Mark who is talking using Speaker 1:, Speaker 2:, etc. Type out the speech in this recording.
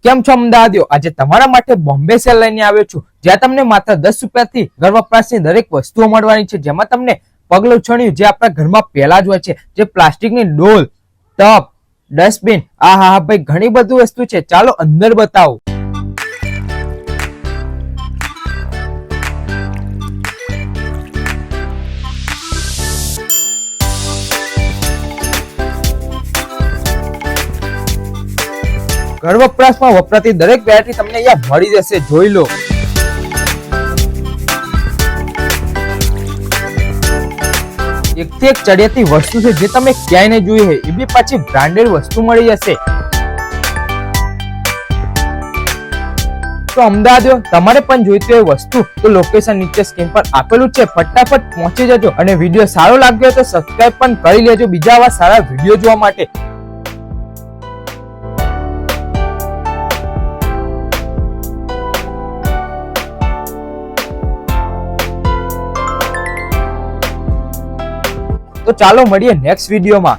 Speaker 1: કેમ છો અમદાવાદીઓ? આજે તમારા માટે બોમ્બે સેલ લઈને આવ્યો છું, જ્યાં તમને માત્ર 10 રૂપિયાથી ઘર વપરાશની દરેક વસ્તુઓ મળવાની છે, જેમાં તમને પગલુછણિયું જે આપણા ઘરમાં પહેલા જ હોય છે, જે પ્લાસ્ટિકની ડોલ, ટબ, ડસ્ટબિન, હા ભાઈ ઘણી બધી વસ્તુ છે. ચાલો અંદર બતાવો. ઘર વપરાશમાં વપરાતી દરેક વેરાયટી તમને અહીંયા મળી જશે, જોઈ લો. એકથી એક ચડિયાતી વસ્તુ છે જે તમે ક્યાંય નહીં જોઈ હોય, એ બી પાછી બ્રાન્ડેડ વસ્તુ મળી જશે. તો અમદાવાદીઓ, તમારે પણ જોઈતી હોય વસ્તુ તો લોકેશન નીચે સ્ક્રીન પર આપેલું છે, ફટાફટ પહોંચી જજો. અને વિડીયો સારો લાગ્યો તો સબસ્ક્રાઇબ પણ કરી લેજો બીજા આવા સારા વિડીયો જોવા માટે. તો ચાલો મળીએ નેક્સ્ટ વિડીયોમાં.